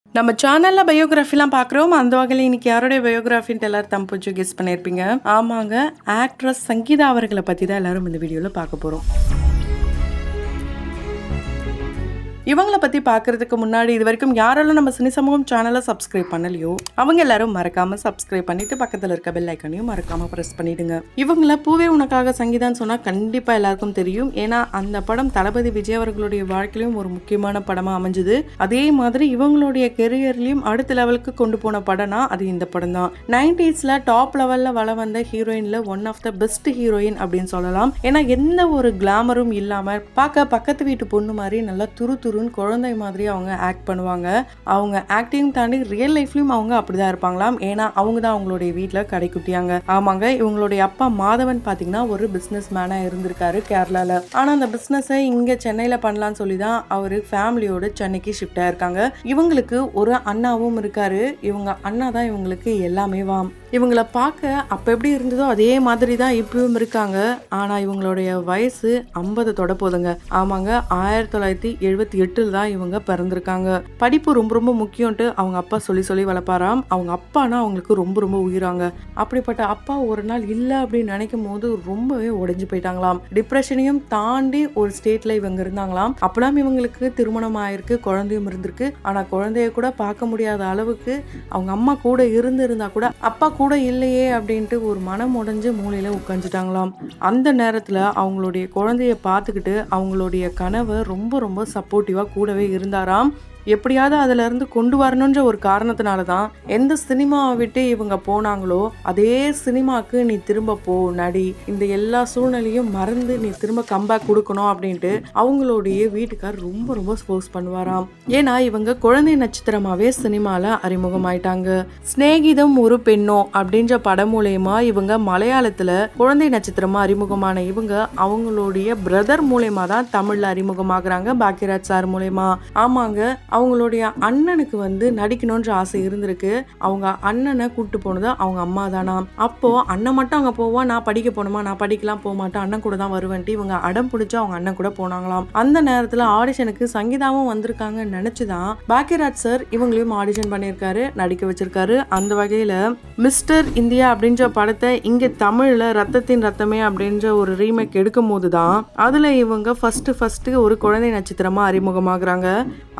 நம்ம சேனல்ல பயோகிராஃபிலாம் பார்க்குறோம். அந்த வகையில் இன்னைக்கு யாருடைய பயோகிராஃபின்ட்டு எல்லாரும் தம்பூச்சு கெஸ் பண்ணியிருப்பீங்க. ஆமாங்க, ஆக்ட்ரஸ் சங்கீதா அவர்களை பற்றி தான் எல்லாரும் இந்த வீடியோவில் பார்க்க போகிறோம். இவங்கள பற்றி பார்க்குறதுக்கு முன்னாடி இது வரைக்கும் யாரெல்லாம் நம்ம சினி சமூகம் சேனலை சப்ஸ்கிரைப் பண்ணலையோ அவங்க எல்லாரும் மறக்காமல் சப்ஸ்கிரைப் பண்ணிட்டு பக்கத்தில் இருக்க பெல் ஐக்கனையும் மறக்காமல் ப்ரெஸ் பண்ணிடுங்க. இவங்கள பூவே உனக்காக சங்கீதான்னு சொன்னால் கண்டிப்பாக எல்லாருக்கும் தெரியும். ஏன்னா அந்த படம் தளபதி விஜய் அவர்களுடைய வாழ்க்கையிலும் ஒரு முக்கியமான படமாக அமைஞ்சுது. அதே மாதிரி இவங்களுடைய கெரியர்லையும் அடுத்த லெவலுக்கு கொண்டு போன படம்னா அது இந்த படம் தான். 90s டாப் லெவலில் வளம் வந்த ஹீரோயினில் one of the best heroine அப்படின்னு சொல்லலாம். ஏன்னா எந்த ஒரு கிளாமரும் இல்லாமல் பார்க்க பக்கத்து வீட்டு பொண்ணு மாதிரி நல்லா துரு குழந்தை மாதிரி அவங்க ஆக்ட் பண்ணுவாங்க. அவங்க ஆக்டிங் தாண்டி ரியல் லைஃப்லயும் அவங்க அப்படிதான் இருப்பாங்களாம். ஏன்னா அவங்க தான் அவங்களுடைய வீட்டில் கடைக்குட்டியாங்க. ஆமாங்க, இவங்களுடைய அப்பா மாதவன் பார்த்தீங்கன்னா ஒரு பிஸ்னஸ் மேனா இருந்திருக்காரு கேரளால. ஆனால் அந்த பிஸ்னஸை இங்கே சென்னையில் பண்ணலான்னு சொல்லி தான் அவரு ஃபேமிலியோட சென்னைக்கு ஷிஃப்ட் ஆயிருக்காங்க. இவங்களுக்கு ஒரு அண்ணாவும் இருக்காரு. இவங்க அண்ணா தான் இவங்களுக்கு எல்லாமே வாம். இவங்கள பார்க்க அப்போ எப்படி இருந்ததோ அதே மாதிரி தான் இப்பவும் இருக்காங்க. ஆனால் இவங்களுடைய வயசு 50 தொட போதுங்க. ஆமாங்க, 1978 தான் இவங்க பிறந்திருக்காங்க. படிப்பு ரொம்ப ரொம்ப முக்கியம்ட்டு அவங்க அப்பா சொல்லி வளர்ப்பாராம். அவங்க அப்பானா அவங்களுக்கு ரொம்ப உயிராங்க. அப்படிப்பட்ட அப்பா ஒரு நாள் இல்லை அப்படின்னு நினைக்கும் போது ரொம்பவே உடைஞ்சு போயிட்டாங்களாம். டிப்ரெஷனையும் தாண்டி ஒரு ஸ்டேட்ல இவங்க இருந்தாங்களாம். அப்பெல்லாம் இவங்களுக்கு திருமணம் ஆயிருக்கு, குழந்தையும் இருந்திருக்கு. ஆனா குழந்தைய கூட பார்க்க முடியாத அளவுக்கு அவங்க அம்மா கூட இருந்தா கூட அப்பா கூட இல்லையே அப்படின்ட்டு ஒரு மனம் உடைஞ்சு மூலையில உட்காந்துட்டாங்களாம். அந்த நேரத்துல அவங்களுடைய குழந்தைய பார்த்துக்கிட்டு அவங்களுடைய கனவை ரொம்ப சப்போர்ட்டிவா கூடவே இருந்தாராம். எப்படியாவது அதுல இருந்து கொண்டு வரணுன்ற ஒரு காரணத்தினால தான் எந்த சினிமாவை விட்டு இவங்க போனாங்களோ அதே சினிமாக்கு நீ திரும்ப போ நடி, இந்த எல்லா சூழ்நிலையும் மறந்து நீ திரும்ப கம்பேக் கொடுக்கணும் அப்படின்ட்டு அவங்களுடைய வீட்டுக்கார் ரொம்ப ஃபோர்ஸ் பண்ணுவாராம். ஏன்னா இவங்க குழந்தை நட்சத்திரமாவே சினிமால அறிமுகமாயிட்டாங்க. சிநேகிதம் ஒரு பெண்ணோ அப்படின்ற படம் மூலயமா இவங்க மலையாளத்துல குழந்தை நட்சத்திரமா அறிமுகமான இவங்க அவங்களுடைய பிரதர் மூலயமா தான் தமிழ்ல அறிமுகமாகறாங்க, பாக்யராஜ் சார் மூலயமா. ஆமாங்க, அவங்களுடைய அண்ணனுக்கு நடிக்கணும்ன்ற ஆசை இருந்திருக்கு. அவங்க அண்ணனை கூப்பிட்டு போனது அவங்க அம்மா தானா. அப்போ அண்ணன் மட்டும் அங்க போவா, நான் படிக்க போகணுமா, நான் படிக்கலாம் போக மாட்டேன், அண்ணன் கூட தான் வருவேன்ட்டு இவங்க அடம் பிடிச்சு அவங்க அண்ணன் கூட போனாங்களாம். அந்த நேரத்துல ஆடிஷனுக்கு சங்கீதாவும் வந்திருக்காங்கன்னு நினைச்சுதான் பாக்யராஜ் சார் இவங்களையும் ஆடிஷன் பண்ணியிருக்காரு, நடிக்க வச்சிருக்காரு. அந்த வகையில மிஸ்டர் இந்தியா அப்படின்ற படத்தை இங்க தமிழ்ல ரத்தத்தின் ரத்தமே அப்படின்ற ஒரு ரீமேக் எடுக்கும் போதுதான் அதுல இவங்க ஃபர்ஸ்ட் ஒரு குழந்தை நட்சத்திரமா அறிமுகமாகறாங்க.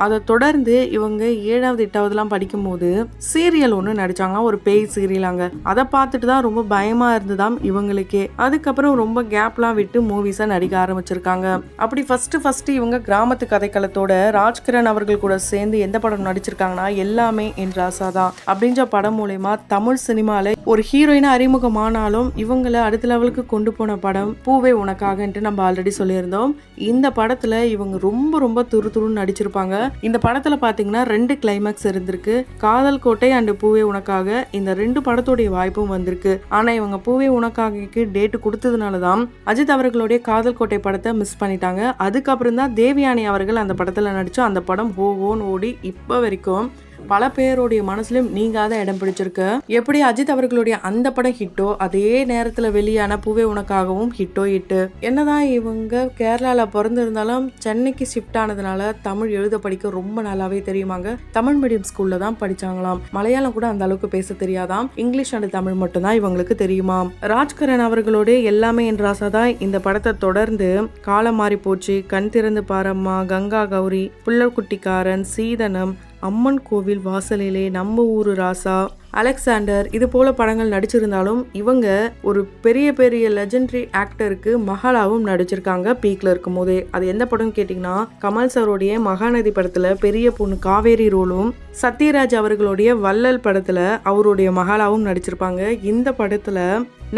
அதை தொடர்ந்து இவங்க 7வது 8வதுலாம் படிக்கும் போது சீரியல் ஒன்று நடிச்சாங்களாம், ஒரு பேய் சீரியலாங்க. அதை பார்த்துட்டு தான் ரொம்ப பயமா இருந்ததாம் இவங்களுக்கே. அதுக்கப்புறம் ரொம்ப கேப்லாம் விட்டு மூவிஸா நடிக்க ஆரம்பிச்சிருக்காங்க. அப்படி ஃபர்ஸ்ட் இவங்க கிராமத்து கதைக்களத்தோட ராஜ்கிரண் அவர்கள் கூட சேர்ந்து எந்த படம் நடிச்சிருக்காங்கன்னா எல்லாமே என் ராசா தான் அப்படின்ற படம் மூலமா தமிழ் சினிமால ஒரு ஹீரோயினா அறிமுகமானாலும் இவங்களை அடுத்த லெவலுக்கு கொண்டு போன படம் பூவே உனக்காகன்ட்டு நம்ம ஆல்ரெடி சொல்லியிருந்தோம். இந்த படத்துல இவங்க ரொம்ப துருன்னு நடிச்சிருப்பாங்க. இந்த படத்துல பாத்தீங்கன்னா 2 கிளைமேக்ஸ் இருந்திருக்கு. காதல் கோட்டை அண்ட் பூவே உனக்காக, இந்த 2 படத்தோடைய வாய்ப்பும் வந்திருக்கு. ஆனா இவங்க பூவே உனக்காக டேட் கொடுத்ததுனாலதான் அஜித் அவர்களுடைய காதல் கோட்டை படத்தை மிஸ் பண்ணிட்டாங்க. அதுக்கப்புறம் தான் தேவயானி அவர்கள் அந்த படத்துல நடிச்சோம். அந்த படம் ஓன்னு ஓடி இப்ப வரைக்கும் பல பேருடைய மனசுலயும் நீங்காத இடம் பிடிச்சிருக்கு. எப்படி அஜித் அவர்களுடைய அந்த படம் ஹிட்டோ அதே நேரத்துல வெளியான பூவே உனக்காகவும் ஹிட்டோ ஹிட்டு. என்னதான் இவங்க கேரளால பிறந்திருந்தாலும் சென்னைக்கு ஷிஃப்ட் ஆனதுனால தமிழ் எழுத படிக்க ரொம்ப நல்லாவே தெரியுமாங்க. தமிழ் மீடியம் ஸ்கூல்ல தான் படிச்சாங்களாம். மலையாளம் கூட அந்த அளவுக்கு பேச தெரியாதாம். இங்கிலீஷ் அண்ட் தமிழ் மட்டும் தான் இவங்களுக்கு தெரியுமாம். ராஜ்கிரண் அவர்களுடைய எல்லாமே என் ராசா தான் இந்த படத்தை தொடர்ந்து காலம் மாறி போச்சு, கண் திறந்து பாரம்மா, கங்கா கௌரி, புள்ளக்குட்டிக்காரன், சீதனம், அம்மன் கோவில் வாசலிலே, நம்ம ஊரு ராசா, அலெக்சாண்டர், இது போல படங்கள் நடிச்சிருந்தாலும் இவங்க ஒரு பெரிய லெஜெண்டரி ஆக்டருக்கு மகளாவும் நடிச்சிருக்காங்க பீக்ல இருக்கும் போதே. அது எந்த படம் கேட்டீங்கன்னா கமல் சாரோடைய மகாநதி படத்துல பெரிய பொண்ணு காவேரி ரோலும், சத்யராஜ் அவர்களுடைய வள்ளல் படத்துல அவருடைய மகளாவும் நடிச்சிருப்பாங்க. இந்த படத்துல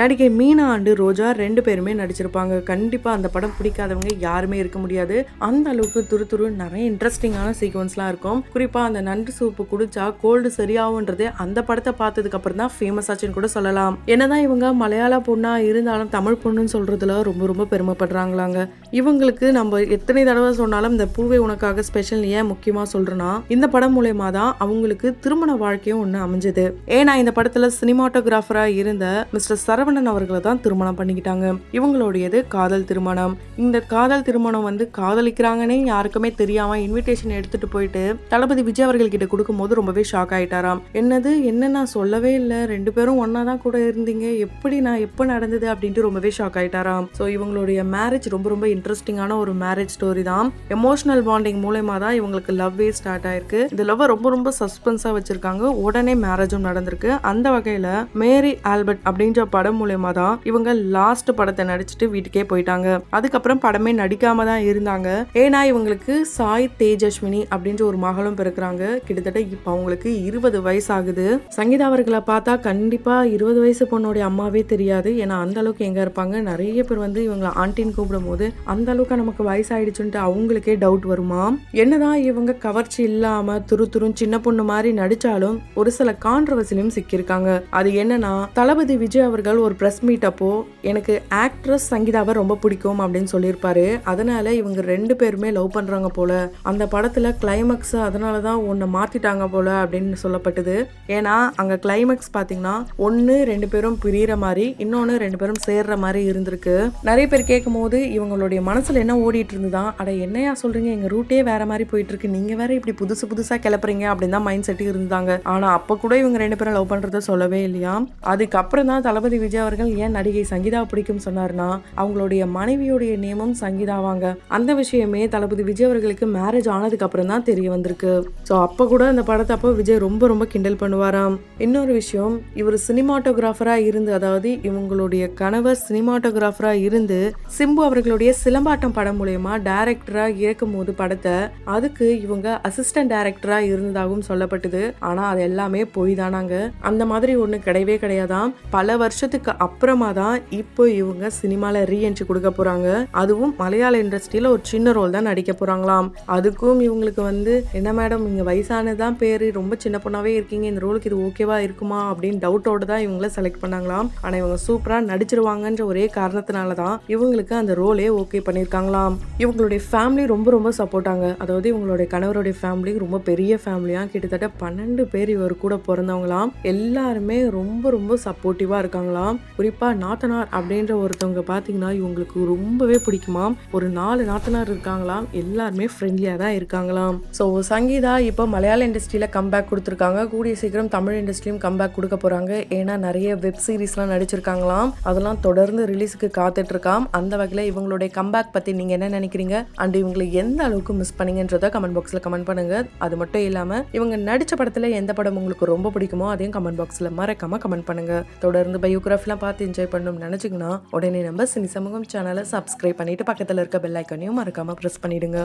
நடிகை மீனா அண்டு ரோஜா 2 பேருமே நடிச்சிருப்பாங்க. கண்டிப்பா அந்த படம் பிடிக்காதவங்க யாருமே இருக்க முடியாது. அந்த அளவுக்கு துரு நிறைய இன்ட்ரெஸ்டிங்கான சீக்வன்ஸ்லாம் இருக்கும். குறிப்பா அந்த நண்டு சூப்பு குடிச்சா கோல்டு சரியாகும்ன்றது அந்த படத்தை பார்த்ததுக்கு அப்புறம் தான் ஃபேமஸ் ஆச்சுன்னு கூட சொல்லலாம். என்னதான் இவங்க மலையாள பொண்ணா இருந்தாலும் தமிழ் பொண்ணுன்னு சொல்றதுல ரொம்ப பெருமைப்படுறாங்களாங்க. இவங்களுக்கு நம்ம எத்தனை தடவை சொன்னாலும் இந்த பூவே உனக்காக ஸ்பெஷல் ஏன் முக்கியமா சொல்றேன்னா இந்த படம் மூலயமா தான் அவங்களுக்கு திருமண வாழ்க்கையும் ஒண்ணு அமைஞ்சது. ஏன்னா இந்த படத்துல சினிமாட்டோகிராஃபரா இருந்த மிஸ்டர் சரவணன் அவர்களை தான் திருமணம் பண்ணிக்கிட்டாங்க. இவங்களுடையது காதல் திருமணம். இந்த காதல் திருமணம் வந்து காதலிக்கிறாங்கன்னே யாருக்குமே தெரியாம இன்விடேஷன் எடுத்துட்டு போயிட்டு தளபதி விஜய் அவர்கள் கிட்ட கொடுக்கும்போது ரொம்பவே ஷாக் ஆயிட்டாராம். என்ன நான் சொல்லவே இல்லை, 2 பேரும் ஒன்னா தான் கூட இருந்தீங்க, எப்ப நடந்தது அப்படின்ட்டு ரொம்பவே ஷாக் ஆயிட்டாராம். ஸோ இவங்களுடைய மேரேஜ் ரொம்ப ரொம்ப இன்ட்ரெஸ்டிங்கான ஒரு மேரேஜ் ஸ்டோரி தான். எமோஷனல் பாண்டிங் மூலமா தான் இவங்களுக்கு லவ்வே ஸ்டார்ட் ஆயிருக்கு. இந்த லவ் ரொம்ப ரொம்ப சஸ்பென்ஸா வச்சிருக்காங்க. உடனே மேரேஜும் நடந்திருக்கு. அந்த வகையில மேரி ஆல்பர்ட் அப்படின்ற படம் மூலமா தான் இவங்க லாஸ்ட் படத்தை நடிச்சுட்டு வீட்டுக்கே போயிட்டாங்க. அதுக்கப்புறம் படமே நடிக்காம தான் இருந்தாங்க. ஏன்னா இவங்களுக்கு சாய் தேஜஸ்வினி அப்படின்ற ஒரு மகளும் பிறக்கிறாங்க. கிட்டத்தட்ட இப்ப அவங்களுக்கு 20 வயசு ஆகுது. சங்கீதா அவர்களை பார்த்தா கண்டிப்பா 20 வயசு பொண்ணுடைய அம்மாவே தெரியாது. ஏன்னா அந்த அளவுக்கு எங்க இருப்பாங்க. நிறைய பேர் வந்து இவங்களை ஆண்டின்னு கூப்பிடும் போது அந்த அளவுக்கு நமக்கு வயசாயிடுச்சுன்ட்டு அவங்களுக்கே டவுட் வருமா. என்னதான் இவங்க கவர்ச்சி இல்லாம துருதுரும் சின்ன பொண்ணு மாதிரி நடிச்சாலும் ஒரு சில கான்ட்ரவர்சிலையும் சிக்கியிருக்காங்க. அது என்னன்னா, தளபதி விஜய் அவர்கள் ஒரு பிரஸ் மீட் அப்போ எனக்கு ஆக்ட்ரஸ் சங்கீதாவை ரொம்ப பிடிக்கும் அப்படின்னு சொல்லியிருப்பாரு. அதனால இவங்க 2 பேருமே லவ் பண்றாங்க போல, அந்த படத்துல கிளைமேக்ஸ் அதனாலதான் ஒன்னு மாத்திட்டாங்க போல அப்படின்னு சொல்லப்பட்டது. ஏன்னா அங்க கிளைமேக்ஸ் பாத்தீங்கன்னா 2 பேரும் பிரியற மாதிரி, இன்னொன்னு 2 பேரும் சேர்ற மாதிரி இருந்திருக்கு. நிறைய பேர் கேட்கும் போது இவங்களுடைய மனசுல என்ன ஓடிட்டு இருந்துதான், அட என்னையா சொல்றீங்க, எங்க ரூட்டே வேற மாதிரி போயிட்டு இருக்கு, நீங்க வேற இப்படி புதுசா கிளப்புறீங்க அப்படின்னு தான் மைண்ட் செட் இருந்தாங்க. ஆனா அப்ப கூட இவங்க 2 பேரும் லவ் பண்றத சொல்லவே இல்லையா. அதுக்கப்புறம் தான் தளபதி விஜய் அவர்கள் ஏன் நடிகை சங்கீதா பிடிக்கும் சொன்னார்னா, அவங்களுடைய மனைவியோடைய நேமும் சங்கீதாவாங்க. அந்த விஷயமே தளபதி விஜய் அவர்களுக்கு மேரேஜ் ஆனதுக்கு அப்புறம் தான் தெரிய வந்திருக்கு. ஸோ அப்ப கூட அந்த படத்தை அப்போ விஜய் ரொம்ப ரொம்ப கிண்டல் பண்ணுவாராம். இன்னொரு விஷயம், இவர் சினிமாட்டோகிராஃபரா இருந்து, அதாவது இவங்களுடைய கணவர் சினிமாட்டோகிராஃபரா இருந்து சிம்பு அவர்களுடைய சிலம்பாட்டம் படம் மூலமா டைரக்டரா இயக்கும் போது படத்தை அதுக்கு இவங்க அசிஸ்டன்ட் டைரக்டரா இருந்ததாகவும் சொல்லப்பட்டது. ஆனா அது எல்லாமே போய் தானாங்க. அந்த மாதிரி ஒண்ணு கிடையவே கிடையாதான். பல வருஷத்துக்கு அப்புறமா தான் இப்போ இவங்க சினிமால ரீஎன்ட்ரி கொடுக்க போறாங்க. அதுவும் மலையாள இண்டஸ்ட்ரியில ஒரு சின்ன ரோல் தான் நடிக்க போறாங்களாம். அதுக்கும் இவங்களுக்கு வந்து என்ன மேடம், இங்க வயசானதான் பேரு, ரொம்ப சின்ன பொண்ணாவே இருக்கீங்க, இந்த ரோலுக்கு இது ஓகேவா இருக்குமா அப்படின்னு டவுட்டோட தான் இவங்கள செலக்ட் பண்ணாங்களாம். ஆனா இவங்க சூப்பரா நடிச்சிருவாங்கன்ற ஒரே காரணத்தினாலதான் இவங்களுக்கு அந்த ரோலே ஓகே பண்ணிருக்காங்களாம். இவங்களுடைய ஃபேமிலி ரொம்ப ரொம்ப சப்போர்ட்டாங்க. அதாவது இவங்களுடைய கணவருடைய ஃபேமிலி ரொம்ப பெரிய ஃபேமிலியா, கிட்டத்தட்ட 12 பேர் இவர் கூட பிறந்தவங்களாம். எல்லாருமே ரொம்ப ரொம்ப சப்போர்ட்டிவா இருக்காங்களாம். குறிப்பா நாத்தனார் அப்படின்ற ஒருத்தவங்க பாத்தீங்கன்னா இவங்களுக்கு ரொம்பவே பிடிக்குமாம். ஒரு 4 நாத்தனார் இருக்காங்களாம். எல்லாருமே ஃப்ரெண்ட்லியா தான் இருக்காங்களாம். ஸோ சங்கீதா இப்போ மலையாள இண்டஸ்ட்ரியில கம்பேக் கொடுத்துருக்காங்க. கூடிய சீக்கிரம் தமிழ் இண்டஸ்ட்ரியும் கம்பேக் கொடுக்க போறாங்க. ஏன்னா நிறைய வெப் சீரிஸ்லாம் நடிச்சிருக்காங்களாம். அதெல்லாம் தொடர்ந்து ரிலீஸுக்கு காத்துட்டு இருக்காம். அந்த வகையில இவங்களுடைய கம்பேக் பத்தி நீங்க என்ன நினைக்கிறீங்க அண்ட் இவங்களை எந்த அளவுக்கு மிஸ் பண்ணீங்கன்றத கமெண்ட் பாக்ஸ்ல கமெண்ட் பண்ணுங்க. அது மட்டும் இல்லாம இவங்க நடிச்ச படத்துல எந்த படம் உங்களுக்கு ரொம்ப பிடிக்குமோ அதையும் கமெண்ட் பாக்ஸ்ல மறக்காம கமெண்ட் பண்ணுங்க. தொடர்ந்து பயோகிராஃபிலாம் பார்த்து என்ஜாய் பண்ணணும்னு நினைச்சீங்கன்னா உடனே நம்ம சினி சமூகம் சேனலை சப்ஸ்கிரைப் பண்ணிட்டு பக்கத்துல இருக்க பெல் ஐக்கானையும் மறக்காம பிரஸ் பண்ணிடுங்க.